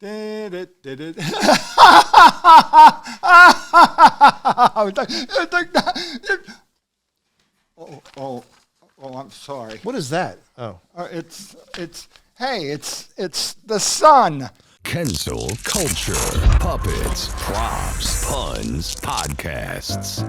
Did it, did it. Oh, I'm sorry. What is that? Oh. It's the sun. Kensil Culture, Puppets, Props, Puns, Podcasts.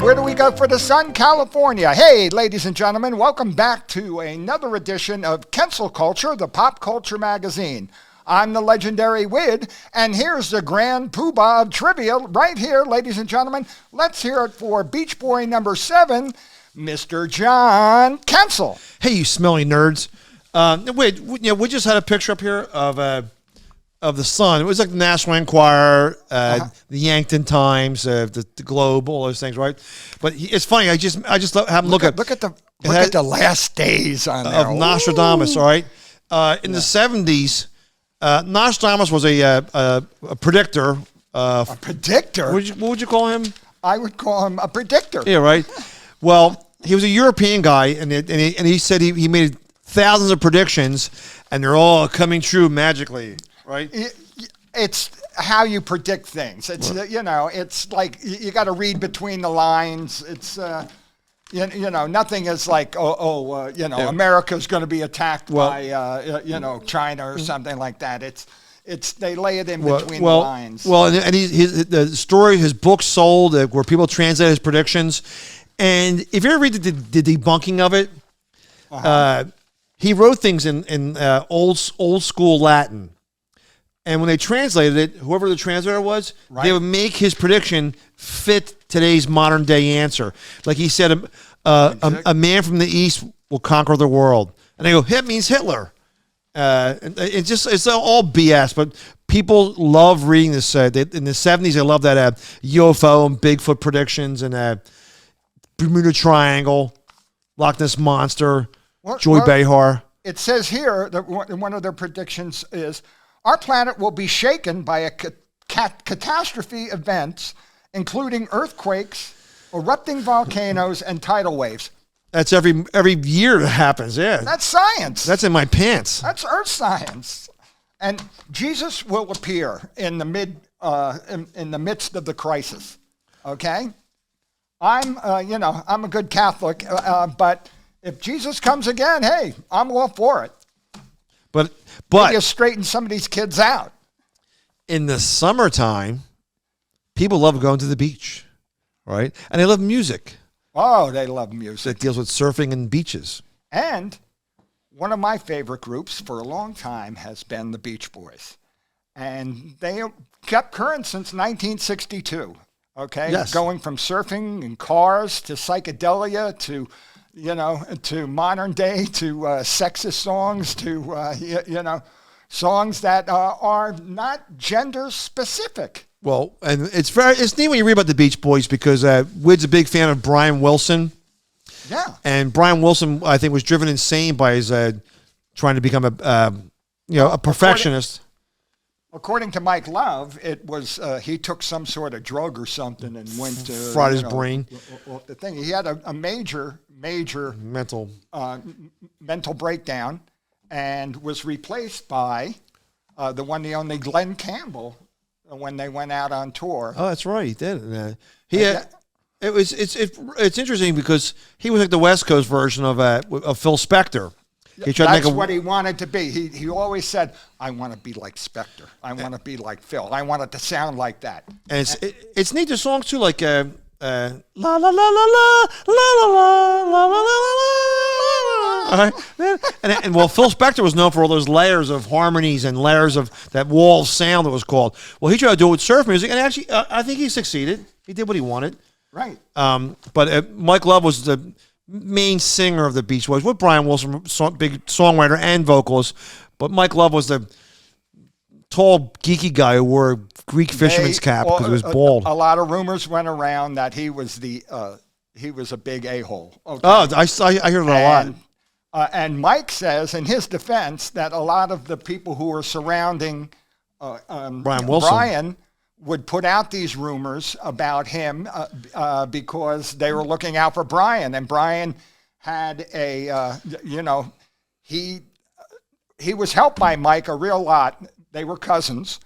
Where do we go for the sun? California. Hey, ladies and gentlemen, welcome back to another edition of Kensil Culture, the pop culture magazine. I'm the legendary Wid, and here's the grand poobah of trivia right here, ladies and gentlemen. Let's hear it for Beach Boy number 7, Mr. John Kensil. Hey, you smelly nerds. Wait, we just had a picture up here of the sun. It was like the National Enquirer, the Yankton Times, the Globe, all those things, right? But it's funny. I just have look at the last days on there. Of Nostradamus. All right, in the 70s, Nostradamus was a predictor. A predictor. What would you call him? I would call him a predictor. Yeah, right. Well, he was a European guy, and he said he made thousands of predictions, and they're all coming true magically. Right, it's how you predict things. It's it's like you got to read between the lines. It's nothing is like America's going to be attacked by China or something like that. It's they lay it in between the lines. Well, and the story, his book sold where people translate his predictions, and if you ever read the debunking of it, he wrote things in old school Latin. And when they translated it, whoever the translator was, they would make his prediction fit today's modern day answer. Like he said, a man from the East will conquer the world. And they go, that means Hitler. It's all BS, but people love reading this. In the 70s, they loved that UFO and Bigfoot predictions and Bermuda Triangle, Loch Ness Monster, Joy Behar. It says here that one of their predictions is, our planet will be shaken by a catastrophe events, including earthquakes, erupting volcanoes, and tidal waves. That's every year that happens, yeah. That's science. That's in my pants. That's earth science. And Jesus will appear in the midst of the crisis. Okay? I'm a good Catholic, but if Jesus comes again, hey, I'm all for it. But you straighten some of these kids out. In the summertime, people love going to the beach, right? And they love music. Oh, they love music. That deals with surfing and beaches. And one of my favorite groups for a long time has been the Beach Boys. And they kept current since 1962, okay? Yes. Going from surfing and cars to psychedelia to modern day, to sexist songs, to, songs that are not gender specific. Well, and it's neat when you read about the Beach Boys because Wid's a big fan of Brian Wilson. Yeah. And Brian Wilson, I think, was driven insane by his trying to become a perfectionist. According to Mike Love, it was he took some sort of drug or something and went to fried his brain. The thing, he had a major mental breakdown, and was replaced by the one and only Glenn Campbell when they went out on tour. Oh, that's right, he did. It's interesting because he was like the West Coast version of Phil Spector. That's what he wanted to be. He always said, I want to be like Spector. I want to be like Phil. I want it to sound like that. And it's neat, the songs too, like la la la la la la la la la la. And well, Phil Spector was known for all those layers of harmonies and layers of that wall of sound that was called. Well, he tried to do it with surf music, and actually, I think he succeeded. He did what he wanted. Right. But Mike Love was the main singer of the Beach Boys, with Brian Wilson, big songwriter and vocalist. But Mike Love was the tall, geeky guy who wore a Greek fisherman's cap because he was bald. A lot of rumors went around that he was a big a-hole. Okay? Oh, I hear that a lot. And Mike says, in his defense, that a lot of the people who were surrounding Brian Wilson. Brian would put out these rumors about him because they were looking out for Brian. And Brian had he was helped by Mike a real lot. They were cousins.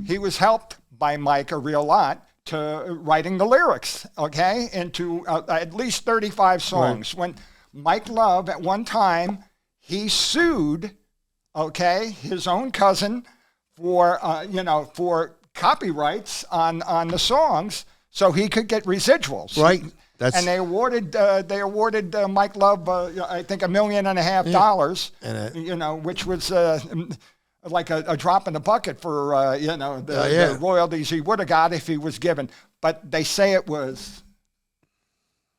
He was helped by Mike a real lot to writing the lyrics, okay, into at least 35 songs. Right. When Mike Love, at one time, he sued, okay, his own cousin for copyrights on the songs so he could get residuals. Right. And they awarded Mike Love I think $1.5 million, which was like a drop in the bucket for the royalties he would have got if he was given. But they say it was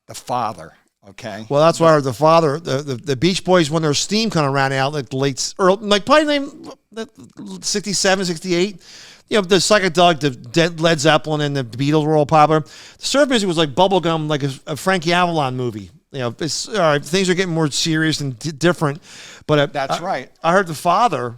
the father. Okay. Well, that's why the father, the Beach Boys, when their steam kind of ran out, like probably 67, 68. The psychedelic, the Led Zeppelin and the Beatles were all popular. The surf music was like bubblegum, like a Frankie Avalon movie. It's all right. Things are getting more serious and different. But that's right. I heard the father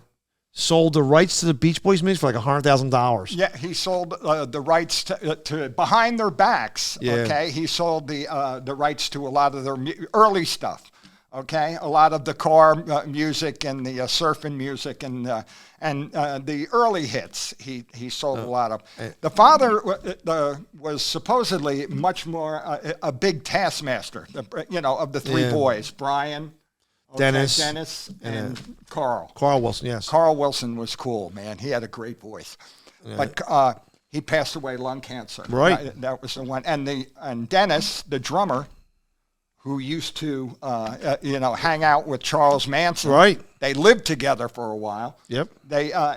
sold the rights to the Beach Boys music for like $100,000. Yeah, he sold the rights to behind their backs. Yeah. Okay, he sold the rights to a lot of their early stuff. Okay, a lot of the car music and the surfing music and the early hits. He sold a lot of. The father was supposedly much more a big taskmaster. Of the three boys, Brian. Okay, Dennis and Carl. Carl Wilson, yes. Carl Wilson was cool, man. He had a great voice. Yeah. But he passed away lung cancer. Right. That was the one. And Dennis, the drummer, who used to hang out with Charles Manson. Right. They lived together for a while. Yep.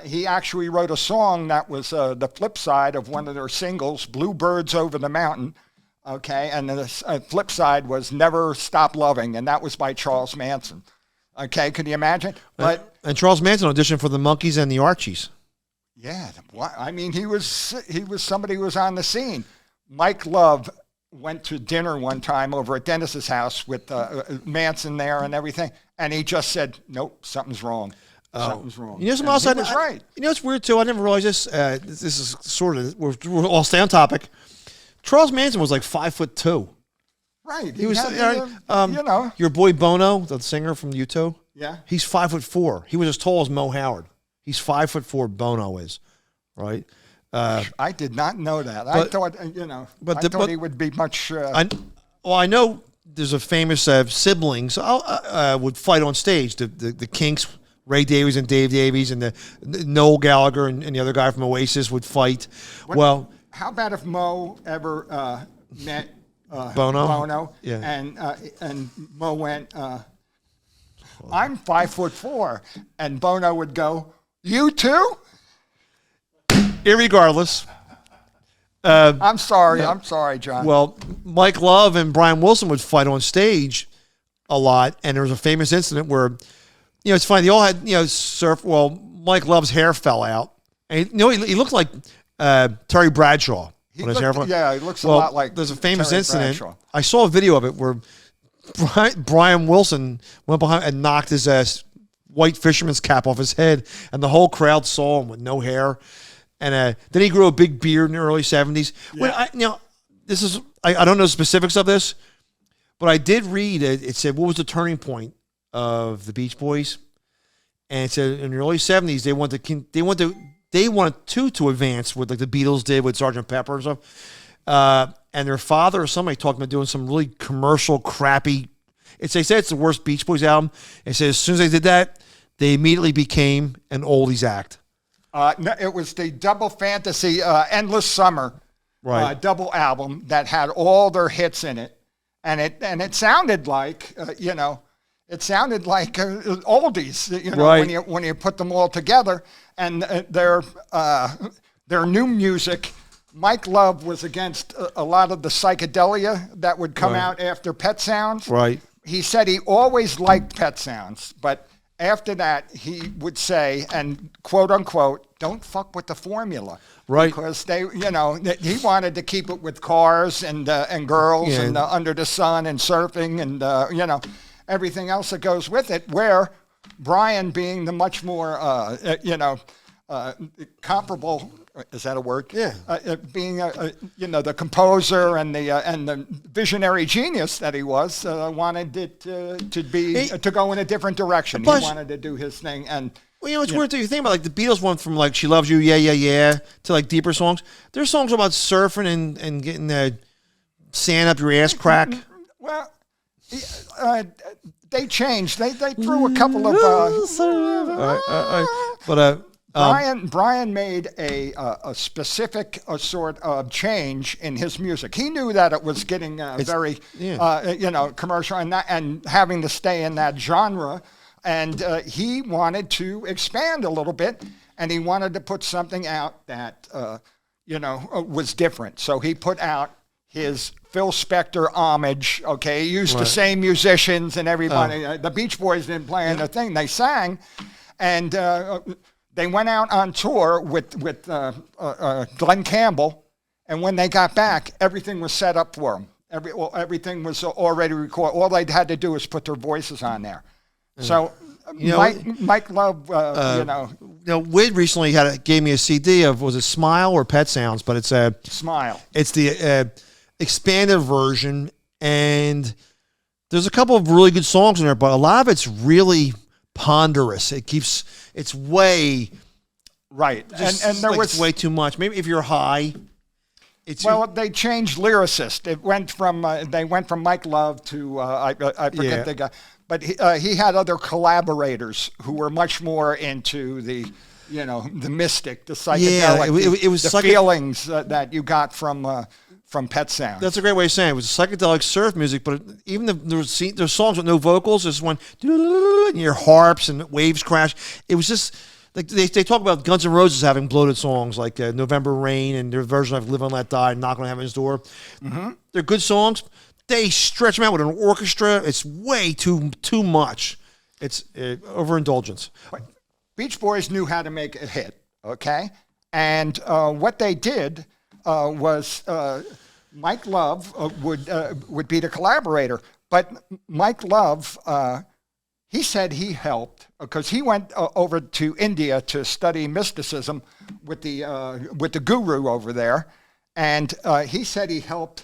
He actually wrote a song that was the flip side of one of their singles, Bluebirds Over the Mountain. Okay, and the flip side was Never Stop Loving, and that was by Charles Manson. Okay, could you imagine? And Charles Manson auditioned for the Monkees and the Archies. Yeah, I mean, he was somebody who was on the scene. Mike Love went to dinner one time over at Dennis's house with Manson there and everything, and he just said, "Nope, something's wrong. Something's wrong." You know, something else. He was right. You know, it's weird too. I never realized this. This is sort of we're all stay on topic. Charles Manson was like 5'2". Right. He was, your boy Bono, the singer from U2. Yeah. He's 5'4". He was as tall as Mo Howard. He's 5'4". Bono is, right? I did not know that. I thought, thought he would be much. I know there's a famous siblings would fight on stage. The Kinks, Ray Davies and Dave Davies, and the Noel Gallagher and the other guy from Oasis would fight. How about if Mo ever met Bono? Yeah. And Mo went, "I'm 5'4", and Bono would go, "You too?" Irregardless. I'm sorry, John. Well, Mike Love and Brian Wilson would fight on stage a lot, and there was a famous incident where, it's funny, they all had, surf. Well, Mike Love's hair fell out, and he looked like Terry Bradshaw. He looks a lot like. There's a famous Terry incident. Bradshaw. I saw a video of it where Brian Wilson went behind and knocked his white fisherman's cap off his head, and the whole crowd saw him with no hair. And then he grew a big beard in the early 70s. Yeah. I don't know the specifics of this, but I did read it. It said, what was the turning point of the Beach Boys? And it said in the early 70s they wanted to advance with like the Beatles did with Sgt. Pepper and stuff. And their father or somebody talked about doing some really commercial, crappy. They said it's the worst Beach Boys album. It said as soon as they did that, they immediately became an oldies act. No, it was the Double Fantasy Endless Summer double album that had all their hits in it, and it sounded like oldies, when you put them all together, and their new music. Mike Love was against a lot of the psychedelia that would come out after Pet Sounds. Right. He said he always liked Pet Sounds, but after that, he would say, and quote unquote, don't fuck with the formula. Right. Because he wanted to keep it with cars and girls and under the sun and surfing and, everything else that goes with it, where Brian, being the much more, comparable, is that a word? Yeah. Being, the composer and the visionary genius that he was, wanted it to go in a different direction. He wanted to do his thing. And well, it's weird too. You think about the Beatles went from She Loves You, Yeah, Yeah, Yeah, to deeper songs. There's songs about surfing and getting sand up your ass crack. Well, they changed. They threw a couple of. Brian made a specific sort of change in his music. He knew that it was getting very commercial and having to stay in that genre. And he wanted to expand a little bit, and he wanted to put something out that, was different. So he put out his Phil Spector homage, okay? He used the same musicians and everybody. The Beach Boys didn't play on the thing. They sang, and they went out on tour with Glenn Campbell, and when they got back, everything was set up for them. Everything was already recorded. All they had to do was put their voices on there. So, Mike Love, Wid recently gave me a CD of, was it Smile or Pet Sounds? But it's Smile. It's the expanded version, and there's a couple of really good songs in there, but a lot of it's really ponderous. It's way right, and there was way too much. Maybe if you're high. They changed lyricist. It went from they went from Mike Love to I forget the guy. But he had other collaborators who were much more into the mystic, the psychedelic, it was the feelings that you got from Pet Sounds. That's a great way of saying it. It was psychedelic surf music, but even there's songs with no vocals. There's one, and your harps and waves crash. It was just like they talk about Guns N' Roses having bloated songs like November Rain and their version of Live and Let Die and Knock on Heaven's Door. Mm-hmm. They're good songs. They stretch them out with an orchestra. It's way too much. It's overindulgence. Beach Boys knew how to make a hit, okay? And what they did was Mike Love would be the collaborator. But Mike Love, he said he helped because he went over to India to study mysticism with the guru over there, and he said he helped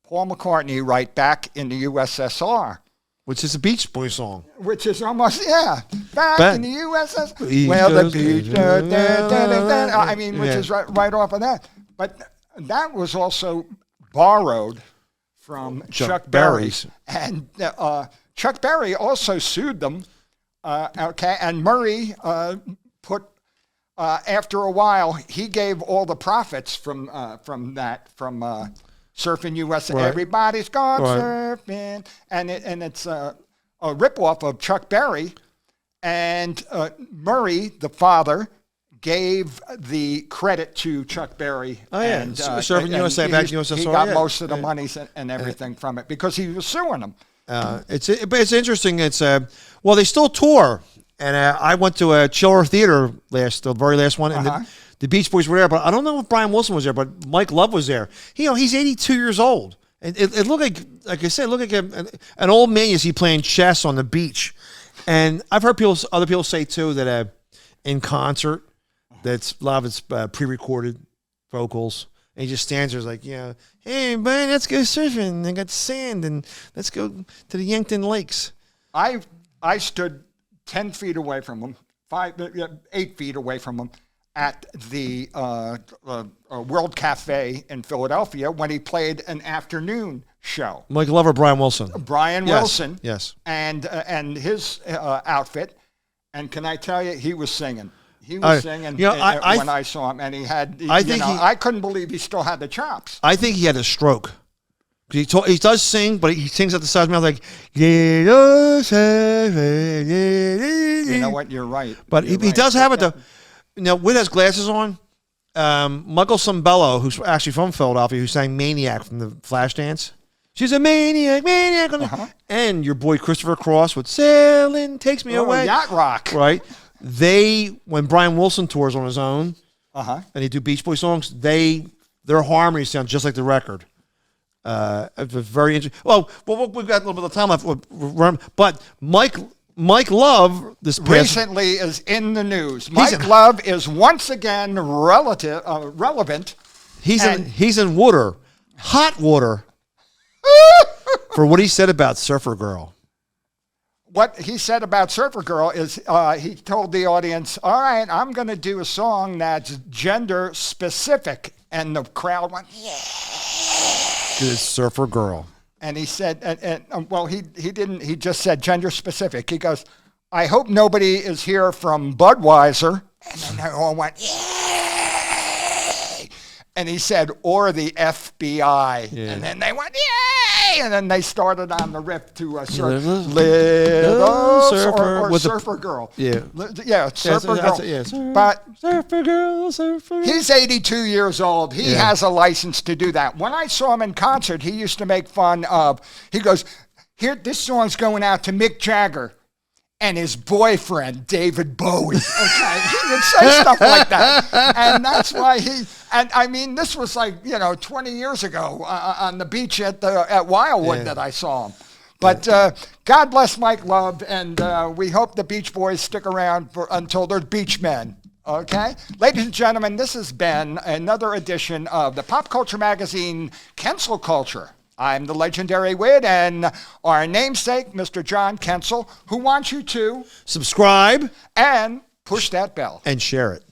Paul McCartney write Back in the USSR. Which is a Beach Boys song. Which is almost, Back in the USSR. Well, the beach, which is right off of that. But that was also borrowed from Chuck Berry. And Chuck Berry also sued them, and Murray put, after a while, he gave all the profits from Surfing USA, right. Everybody's gone surfing, and it's a ripoff of Chuck Berry, and Murray, the father, gave the credit to Chuck Berry. And Surfing USA, Back in USSR. He got most of the monies and everything from it because he was suing them. It's interesting. It's they still tour, and I went to a Chiller Theater the very last one, and the Beach Boys were there, but I don't know if Brian Wilson was there, but Mike Love was there. He's 82 years old. And it looked like I said, like an old man you see playing chess on the beach. And I've heard other people say, too, that in concert, that's a lot of it's pre-recorded vocals. And he just stands there like, hey, man, let's go surfing. They got sand, and let's go to the Yankton Lakes. I stood 10 feet away from him, 8 feet away from him, at the World Cafe in Philadelphia when he played an afternoon show. Mike Love or Brian Wilson? Brian Wilson. Yes. And his outfit. And can I tell you, he was singing. He was singing when I saw him, and I couldn't believe he still had the chops. I think he had a stroke. He does sing, but he sings at the side of his mouth like, you know what? You're right. But he does have it, though. Now, Whit has glasses on. Michael Sembello, who's actually from Philadelphia, who sang Maniac from the Flashdance. She's a maniac. And your boy Christopher Cross with Sailing Takes Me Away. Yacht Rock. Right. When Brian Wilson tours on his own, and he do Beach Boy songs, their harmonies sound just like the record. It was very interesting. Well, we've got a little bit of time left, but Mike Love this past recently is in the news. Mike Love is once again relevant. He's in hot water, for what he said about Surfer Girl. What he said about Surfer Girl is he told the audience, all right, I'm going to do a song that's gender specific. And the crowd went, yeah. Good Surfer Girl. And he said, well, he didn't, he just said gender specific. He goes, I hope nobody is here from Budweiser. And then they all went, yay. And he said, or the FBI. Yeah. And then they went, yay. And then they started on the riff to Little Surfer or Surfer Girl. Yeah. Yeah, Surfer Girl. But Surfer Girl. He's 82 years old. He has a license to do that. When I saw him in concert, he used to make fun of, he goes, here, this song's going out to Mick Jagger and his boyfriend, David Bowie. Okay, he would say stuff like that. And that's why this was like, 20 years ago on the beach at Wildwood that I saw him. But God bless Mike Love, and we hope the Beach Boys stick around until they're beach men. Okay? Ladies and gentlemen, this has been another edition of the Pop Culture Magazine, Kensil Culture. I'm the legendary Wid, and our namesake, Mr. John Kensil, who wants you to subscribe and push that bell and share it.